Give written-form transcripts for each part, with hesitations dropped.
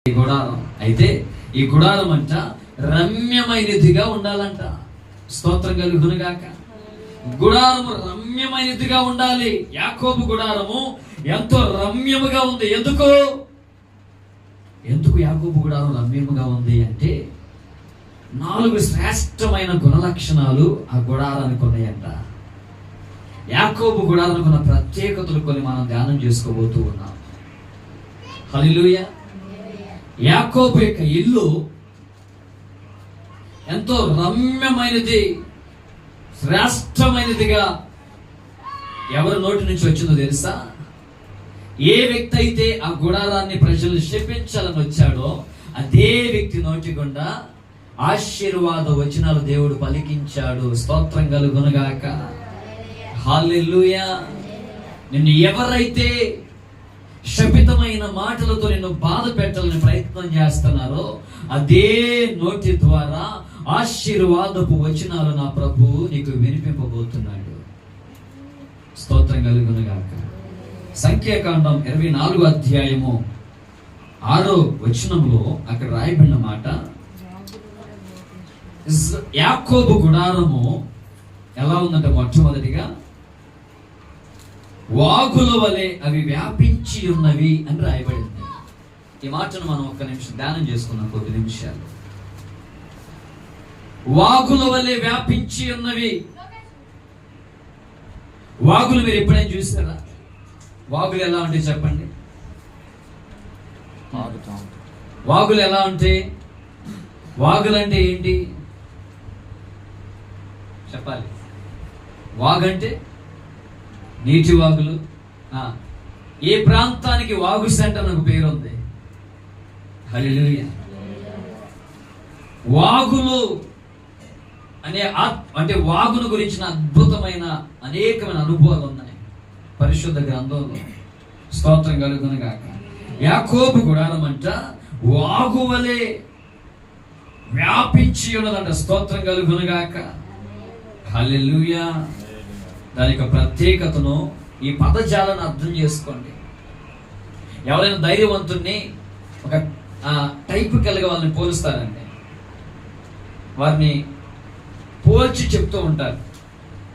గుడారం అయితే ఈ గుడారం అంట రమ్యమైనదిగా ఉండాలంట. స్తోత్రం కలుగునుగాక. గుడారము రమ్యమైనదిగా ఉండాలి. యాకోబు గుడారము ఎంతో రమ్యముగా ఉంది. ఎందుకు యాకోబు గుడారం రమ్యముగా ఉంది అంటే 4 శ్రేష్టమైన గుణలక్షణాలు ఆ గుడారానికి ఉన్నాయంట. యాకోబు గుడారానికి ఉన్న ప్రత్యేకతలు కొన్ని మనం ధ్యానం చేసుకోబోతూ ఉన్నాం. హల్లెలూయా. యాకోబు యొక్క ఇల్లు ఎంతో రమ్యమైనది, శ్రేష్టమైనదిగా ఎవరి నోటి నుంచి వచ్చిందో తెలుసా? ఏ వ్యక్తి అయితే ఆ గుడారాన్ని ప్రజలు శపించాలని వచ్చాడో అదే వ్యక్తి నోటి గుండా ఆశీర్వాద వచనాలు దేవుడు పలికించాడు. స్తోత్రం కలుగునుగాక. హల్లెలూయా. నిన్ను ఎవరైతే శపితమైన మాటలతో నిన్ను బాధ పెట్టాలని ప్రయత్నం చేస్తున్నారో అదే నోటి ద్వారా ఆశీర్వాదపు వచనాలు నా ప్రభువు నీకు వినిపింపబోతున్నాడు. స్తోత్రం కలుగునుగాక. సంఖ్యాకాండం 24వ అధ్యాయము 6వ వచనంలో అక్కడ రాయబడిన మాట, యాకోబు గుడారము ఎలా ఉందంటే మొట్టమొదటిగా వాగుల వలె అవి వ్యాపించి ఉన్నవి అని రాయబడింది. ఈ మాటను మనం ఒక్క నిమిషం ధ్యానం చేసుకున్నాం, కొద్ది నిమిషాలు. వాగుల వలె వ్యాపించి ఉన్నవి. వాగులు మీరు ఎప్పుడైనా చూసారా? వాగులు ఎలా ఉంటాయి చెప్పండి. వాగులు ఎలా ఉంటాయి? వాగులు అంటే ఏంటి చెప్పాలి. వాగంటే నీటి వాగులు. ఏ ప్రాంతానికి వాగు సెంటర్ నాకు పేరు ఉంది. హల్లెలూయా. వాగులు అంటే వాగును గురించిన అద్భుతమైన అనేకమైన అనుభవాలు ఉన్నాయి పరిశుద్ధ గ్రంథంలో. స్తోత్రం కలుగునుగాక. యాకోబు గుడారం అంట వాగు వలె వ్యాపించి ఉన్నదంట. స్తోత్రం కలుగునుగాక. హల్లెలూయా. దాని యొక్క ప్రత్యేకతను, ఈ పదజాలను అర్థం చేసుకోండి. ఎవరైనా ధైర్యవంతుణ్ణి ఒక టైపికల్గా వాళ్ళని పోలుస్తారండి. వారిని పోల్చి చెప్తూ ఉంటారు.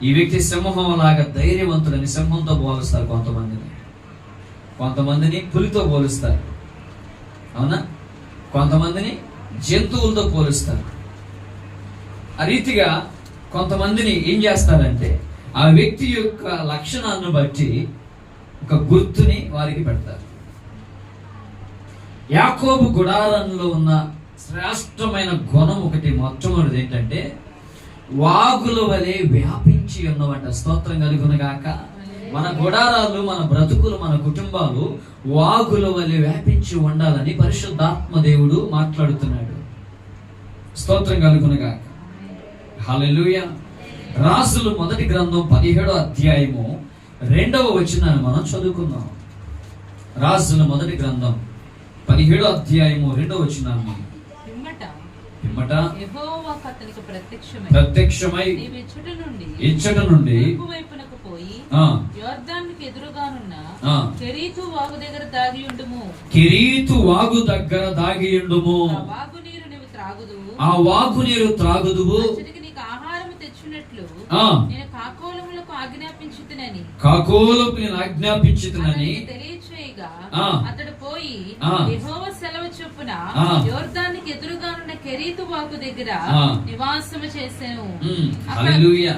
ఈ వ్యక్తి సింహం లాగా ధైర్యవంతుడని సింహంతో పోలుస్తారు. కొంతమందిని పులితో పోలుస్తారు, అవునా? కొంతమందిని జంతువులతో పోలుస్తారు. ఆ రీతిగా కొంతమందిని ఏం చేస్తారంటే ఆ వ్యక్తి యొక్క లక్షణాలను బట్టి ఒక గుర్తుని వారికి పెడతారు. యాకోబు గుడారంలో ఉన్న శ్రేష్టమైన గుణం ఒకటి, మొట్టమొదటిది ఏంటంటే వాగుల వలె వ్యాపించి ఉన్నవంట. స్తోత్రం కలుగునుగాక. మన గుడారాలు, మన బ్రతుకులు, మన కుటుంబాలు వాగుల వలె వ్యాపించి ఉండాలని పరిశుద్ధాత్మ దేవుడు మాట్లాడుతున్నాడు. స్తోత్రం కలుగునుగాక. హల్లెలూయా. రాసులు మొదటి గ్రంథం 17వ అధ్యాయము 2వ వచనాన్ని మనం చదువుకుందాం. రాసుల మొదటి గ్రంథం 17వ అధ్యాయము 2వ వచనాన్ని. ప్రత్యక్షమై ఇచ్చట నుండి కెరీతు వాగు దగ్గర దాగియుండుము. ఆ వాగు నీరు త్రాగుదువు. నేను కాకోలములకు ఆజ్ఞాపించుతునని తెలియచేయగా అతడు పోయి యెహోవా సెలవు చొప్పున యోర్దానుకి ఎదురుగానున్న కెరీతు వాగు దగ్గర నివాసము చేసెను. హల్లెలూయా.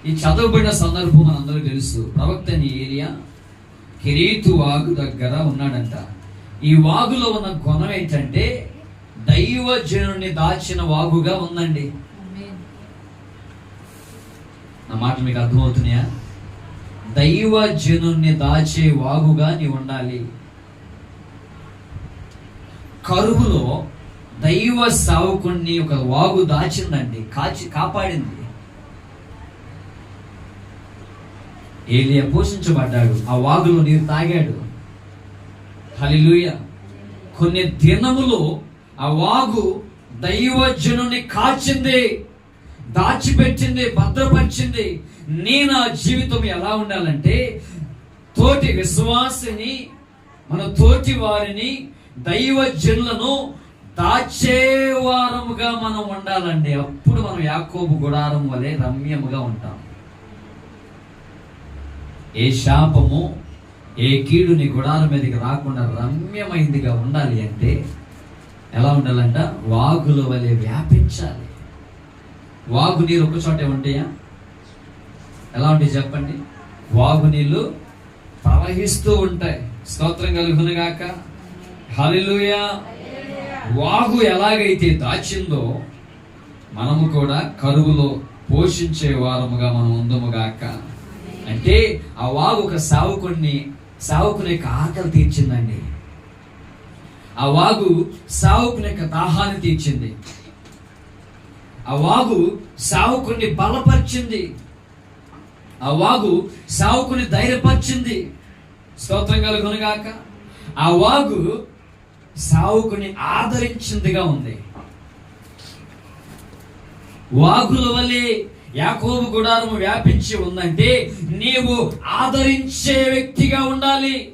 ఈ చదవబడిన సందర్భం మనందరికీ తెలుసు. ప్రవక్త ఏలియా కెరీతు వాగు దగ్గర ఉన్నాడంట. ఈ వాగులో ఉన్న గుణం ఏంటంటే దైవజనుని దాచిన వాగుగా ఉందండి. నా మాట మీకు అర్థమవుతున్నాయా? దైవజనుని దాచే వాగుగా నీ ఉండాలి. కరువులో దైవ సేవకుణ్ణి ఒక వాగు దాచిందండి, కాపాడింది. ఏలియా పోషించబడ్డాడు, ఆ వాగులో నీరు తాగాడు. హల్లెలూయా. కొన్ని దినములు ఆ వాగు దైవజనుని కాచింది, దాచిపెట్టింది, భద్రపరిచింది. నీ నా జీవితం ఎలా ఉండాలంటే తోటి విశ్వాసిని, మన తోటి వారిని దైవజనులను దాచేవారముగా మనం ఉండాలండి. అప్పుడు మనం యాకోబు గుడారం వలె రమ్యముగా ఉంటాం. ఏ శాపము ఏ కీడు నీ గుడారం మీదకి రాకుండా రమ్యమైందిగా ఉండాలి అంటే ఎలా ఉండాలంట? వాగుల వలె వ్యాపించాలి. వాగు నీరు ఒక చోటే ఉంటాయా? ఎలా ఉంటాయి చెప్పండి? వాగు నీళ్ళు ప్రవహిస్తూ ఉంటాయి. స్తోత్రం కలుగునుగాక. హల్లెలూయా. వాగు ఎలాగైతే దాచిందో మనము కూడా కరువులో పోషించే వారముగా మనం ఉందముగాక. అంటే ఆ వాగు ఒక సావుకుని యొక్క ఆకలి తీర్చిందండి. ఆ వాగు సావుకుని యొక్క దాహాన్ని తీర్చింది. ఆ వాగు సావుకుని బలపరిచింది. ఆ వాగు సావుకుని ధైర్యపరిచింది. స్తోత్రం కలుగునుగాక. ఆ వాగు సావుకుని ఆదరించిందిగా ఉంది. వాగుల వల్లే యాకోబు గుడారము వ్యాపించి ఉందంటే నీవు ఆదరించే వ్యక్తిగా ఉండాలి.